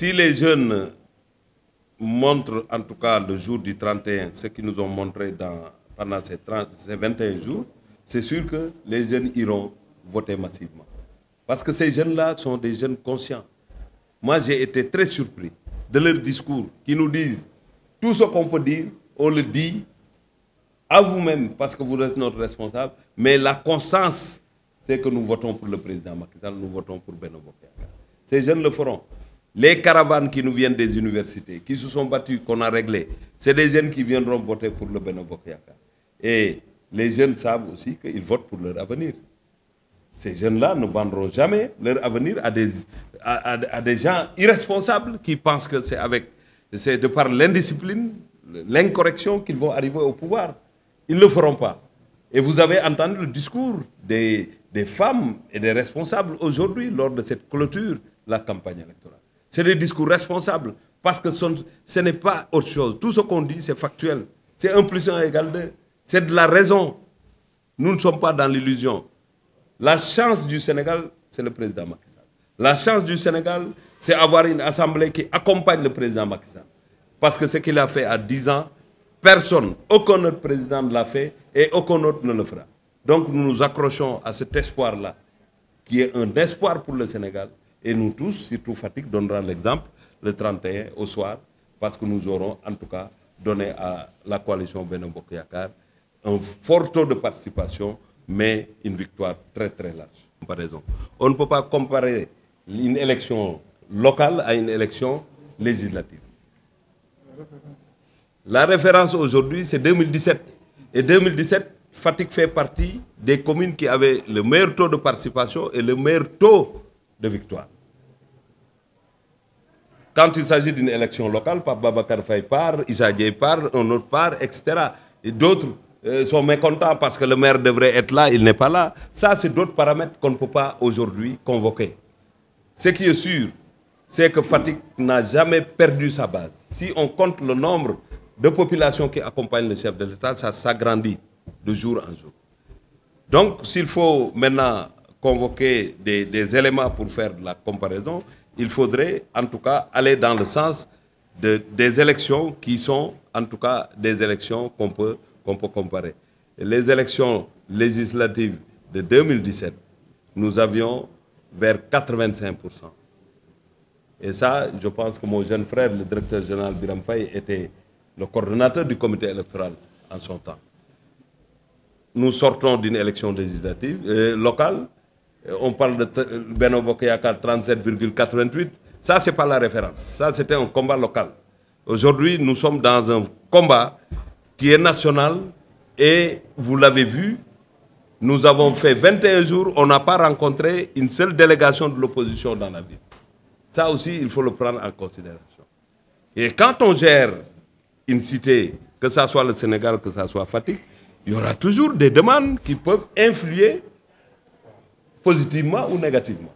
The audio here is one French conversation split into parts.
si les jeunes montrent, en tout cas le jour du 31, ce qu'ils nous ont montré pendant ces 21 jours, c'est sûr que les jeunes iront voter massivement. Parce que ces jeunes-là sont des jeunes conscients. Moi, j'ai été très surpris de leur discours qui nous disent tout ce qu'on peut dire, on le dit à vous-même parce que vous êtes notre responsable, mais la constance, c'est que nous votons pour le président Macky Sall, nous votons pour Benno Bokk Yakaar. Ces jeunes le feront. Les caravanes qui nous viennent des universités, qui se sont battus, qu'on a réglés, c'est des jeunes qui viendront voter pour le Benno Bokk Yakaar. Et les jeunes savent aussi qu'ils votent pour leur avenir. Ces jeunes-là ne vendront jamais leur avenir à des gens irresponsables qui pensent que c'est de par l'indiscipline, l'incorrection qu'ils vont arriver au pouvoir. Ils ne le feront pas. Et vous avez entendu le discours des femmes et des responsables aujourd'hui lors de cette clôture de la campagne électorale. C'est des discours responsables parce que ce n'est pas autre chose. Tout ce qu'on dit, c'est factuel. C'est 1 + 1 = 2. C'est de la raison. Nous ne sommes pas dans l'illusion. La chance du Sénégal, c'est le président Macky Sall. La chance du Sénégal, c'est avoir une assemblée qui accompagne le président Macky Sall. Parce que ce qu'il a fait à 10 ans, personne, aucun autre président ne l'a fait et aucun autre ne le fera. Donc nous nous accrochons à cet espoir-là, qui est un espoir pour le Sénégal. Et nous tous, surtout Fatick, donnerons l'exemple le 31 au soir, parce que nous aurons en tout cas donné à la coalition Benno Bokk Yakaar un fort taux de participation, mais une victoire très très large. Comparaison. On ne peut pas comparer une élection locale à une élection législative. La référence aujourd'hui, c'est 2017. Et 2017, Fatick fait partie des communes qui avaient le meilleur taux de participation et le meilleur taux de victoire. Quand il s'agit d'une élection locale, Pape Babacar Faye part, Issa Dieye part, un autre part, etc. Et d'autres sont mécontents parce que le maire devrait être là, il n'est pas là. Ça, c'est d'autres paramètres qu'on ne peut pas aujourd'hui convoquer. Ce qui est sûr, c'est que Fatick n'a jamais perdu sa base. Si on compte le nombre de populations qui accompagnent le chef de l'État, ça s'agrandit de jour en jour. Donc, s'il faut maintenant convoquer des éléments pour faire de la comparaison, il faudrait en tout cas aller dans le sens des élections qui sont en tout cas des élections qu'on peut comparer. Et les élections législatives de 2017, nous avions vers 85%. Et ça, je pense que mon jeune frère, le directeur général Biram Faye, était le coordonnateur du comité électoral en son temps. Nous sortons d'une élection législative locale. On parle de Benno Bokk Yakaar 37,88. Ça, ce n'est pas la référence. Ça, c'était un combat local. Aujourd'hui, nous sommes dans un combat qui est national et vous l'avez vu, nous avons fait 21 jours, on n'a pas rencontré une seule délégation de l'opposition dans la ville. Ça aussi, il faut le prendre en considération. Et quand on gère une cité, que ce soit le Sénégal, que ce soit Fatick, il y aura toujours des demandes qui peuvent influer positivement ou négativement.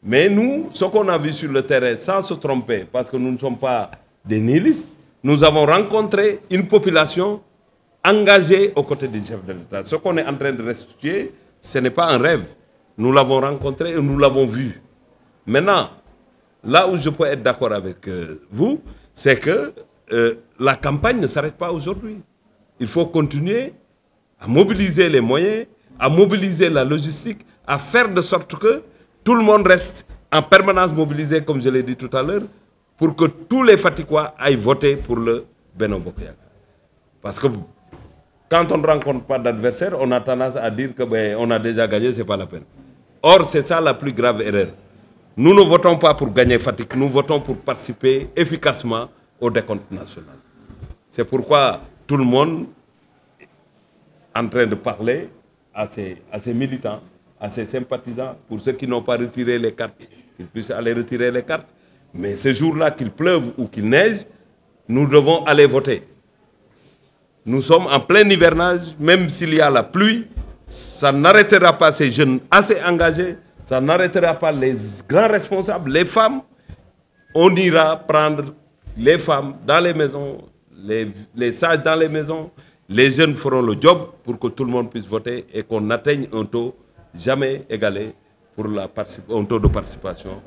Mais nous, ce qu'on a vu sur le terrain, sans se tromper, parce que nous ne sommes pas des nihilistes, nous avons rencontré une population engagée aux côtés du chef de l'État. Ce qu'on est en train de restituer, ce n'est pas un rêve. Nous l'avons rencontré et nous l'avons vu. Maintenant, là où je peux être d'accord avec vous, c'est que la campagne ne s'arrête pas aujourd'hui. Il faut continuer à mobiliser les moyens, à mobiliser la logistique, à faire de sorte que tout le monde reste en permanence mobilisé, comme je l'ai dit tout à l'heure, pour que tous les Fatickois aillent voter pour le Benno Bokk Yakaar. Parce que quand on ne rencontre pas d'adversaire, on a tendance à dire que on a déjà gagné, ce n'est pas la peine. Or, c'est ça la plus grave erreur. Nous ne votons pas pour gagner Fatick, nous votons pour participer efficacement au décompte national. C'est pourquoi tout le monde est en train de parler à ses militants, à ses sympathisants, pour ceux qui n'ont pas retiré les cartes, qu'ils puissent aller retirer les cartes. Mais ce jour-là, qu'il pleuve ou qu'il neige, nous devons aller voter. Nous sommes en plein hivernage, même s'il y a la pluie, ça n'arrêtera pas ces jeunes assez engagés, ça n'arrêtera pas les grands responsables, les femmes. On ira prendre les femmes dans les maisons, les sages dans les maisons. Les jeunes feront le job pour que tout le monde puisse voter et qu'on atteigne un taux jamais égalé pour un taux de participation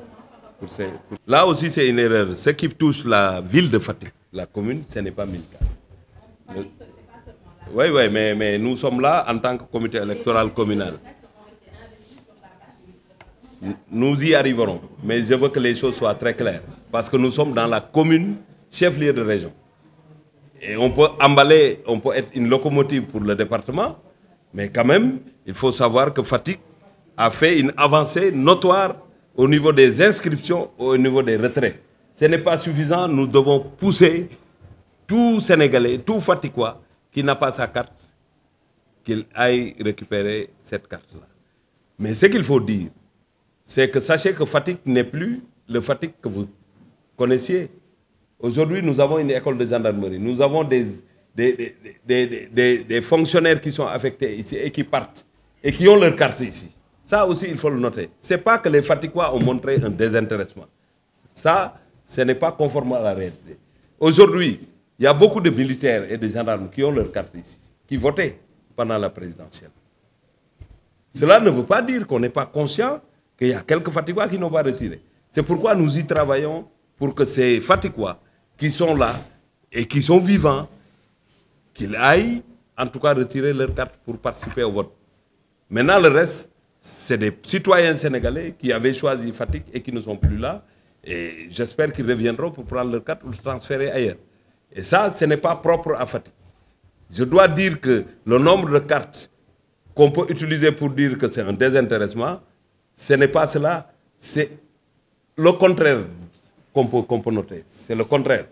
Là aussi, c'est une erreur. Ce qui touche la ville de Fatick, la commune, ce n'est pas 1000 cas. Oui, oui, mais nous sommes là en tant que comité électoral communal. Nous y arriverons, mais je veux que les choses soient très claires. Parce que nous sommes dans la commune chef-lieu de région. Et on peut emballer, on peut être une locomotive pour le département, mais quand même, il faut savoir que Fatick a fait une avancée notoire au niveau des inscriptions, au niveau des retraits. Ce n'est pas suffisant, nous devons pousser tout Sénégalais, tout Fatickois qui n'a pas sa carte, qu'il aille récupérer cette carte-là. Mais ce qu'il faut dire, c'est que sachez que Fatick n'est plus le Fatick que vous connaissiez. Aujourd'hui, nous avons une école de gendarmerie, nous avons des fonctionnaires qui sont affectés ici et qui partent, et qui ont leur carte ici. Ça aussi, il faut le noter. Ce n'est pas que les Fatickois ont montré un désintéressement. Ça, ce n'est pas conforme à la réalité. Aujourd'hui, il y a beaucoup de militaires et de gendarmes qui ont leur carte ici, qui votaient pendant la présidentielle. Cela ne veut pas dire qu'on n'est pas conscient qu'il y a quelques Fatickois qui n'ont pas retiré. C'est pourquoi nous y travaillons pour que ces Fatickois qui sont là et qui sont vivants, qu'ils aillent en tout cas retirer leur carte pour participer au vote. Maintenant, le reste, c'est des citoyens sénégalais qui avaient choisi Fatick et qui ne sont plus là. Et j'espère qu'ils reviendront pour prendre leur carte ou le transférer ailleurs. Et ça, ce n'est pas propre à Fatick. Je dois dire que le nombre de cartes qu'on peut utiliser pour dire que c'est un désintéressement, ce n'est pas cela, c'est le contraire qu'on peut noter. C'est le contraire.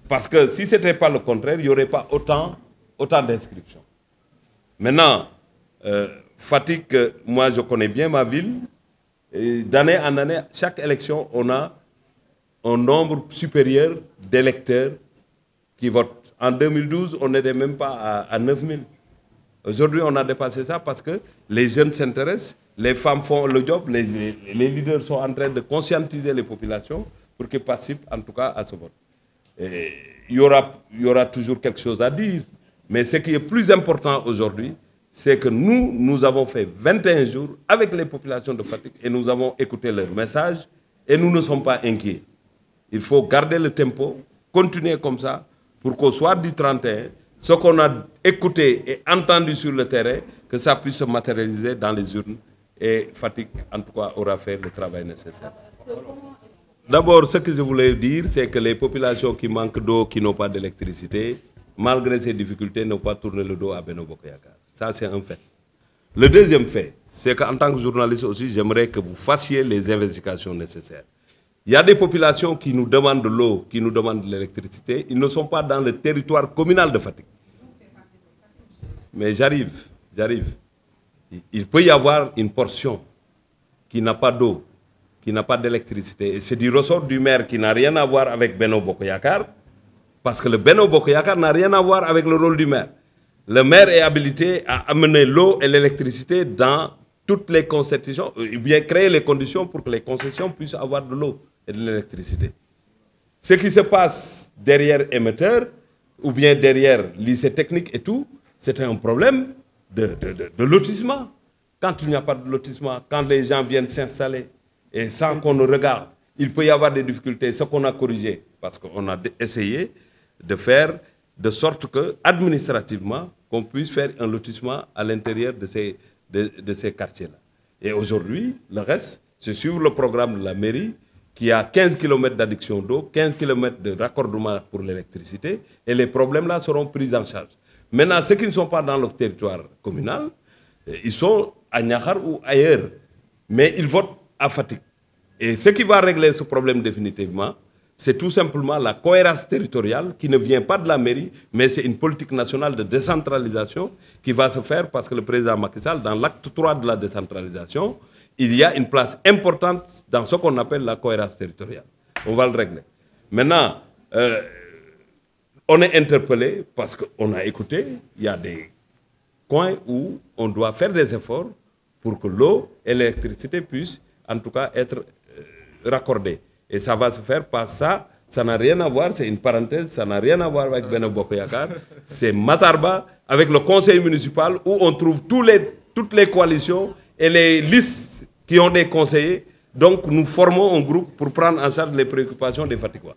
Parce que si ce n'était pas le contraire, il n'y aurait pas autant d'inscriptions. Maintenant, Fatick, moi je connais bien ma ville. D'année en année, chaque élection, on a un nombre supérieur d'électeurs qui votent. En 2012, on n'était même pas à 9000. Aujourd'hui, on a dépassé ça parce que les jeunes s'intéressent, les femmes font le job, les leaders sont en train de conscientiser les populations pour qu'ils participent en tout cas à ce vote. Et il y aura toujours quelque chose à dire, mais ce qui est plus important aujourd'hui, c'est que nous avons fait 21 jours avec les populations de Fatick et nous avons écouté leurs messages et nous ne sommes pas inquiets. Il faut garder le tempo, continuer comme ça pour qu'au soir du 31, ce qu'on a écouté et entendu sur le terrain, que ça puisse se matérialiser dans les urnes et Fatick, en tout cas, aura fait le travail nécessaire. D'abord, ce que je voulais dire, c'est que les populations qui manquent d'eau, qui n'ont pas d'électricité, malgré ces difficultés, n'ont pas tourné le dos à Benno Bokk Yakaar. Ça, c'est un fait. Le deuxième fait, c'est qu'en tant que journaliste aussi, j'aimerais que vous fassiez les investigations nécessaires. Il y a des populations qui nous demandent de l'eau, qui nous demandent de l'électricité. Ils ne sont pas dans le territoire communal de Fatick. Mais j'arrive. Il peut y avoir une portion qui n'a pas d'eau, qui n'a pas d'électricité. Et c'est du ressort du maire qui n'a rien à voir avec Benno Bokk Yakaar, parce que le Benno Bokk Yakaar n'a rien à voir avec le rôle du maire. Le maire est habilité à amener l'eau et l'électricité dans toutes les concessions, ou bien créer les conditions pour que les concessions puissent avoir de l'eau et de l'électricité. Ce qui se passe derrière émetteur, ou bien derrière lycée technique et tout, c'est un problème de lotissement. Quand il n'y a pas de lotissement, quand les gens viennent s'installer et sans qu'on ne regarde, il peut y avoir des difficultés. Ce qu'on a corrigé, parce qu'on a essayé de faire de sorte que, administrativement, qu'on puisse faire un lotissement à l'intérieur de ces quartiers-là. Et aujourd'hui, le reste, c'est suivre le programme de la mairie qui a 15 km d'adduction d'eau, 15 km de raccordement pour l'électricité, et les problèmes-là seront pris en charge. Maintenant, ceux qui ne sont pas dans le territoire communal, ils sont à Niakhar ou ailleurs, mais ils votent à Fatick. Et ce qui va régler ce problème définitivement, c'est tout simplement la cohérence territoriale qui ne vient pas de la mairie, mais c'est une politique nationale de décentralisation qui va se faire parce que le président Macky Sall, dans l'acte 3 de la décentralisation, il y a une place importante dans ce qu'on appelle la cohérence territoriale. On va le régler. Maintenant, on est interpellé parce qu'on a écouté, il y a des coins où on doit faire des efforts pour que l'eau et l'électricité puissent en tout cas être raccordées. Et ça va se faire par ça, ça n'a rien à voir, c'est une parenthèse, ça n'a rien à voir avec Benno Bokk Yakaar. C'est Matarba avec le conseil municipal où on trouve toutes les coalitions et les listes qui ont des conseillers Donc nous formons un groupe pour prendre en charge les préoccupations des Faticois.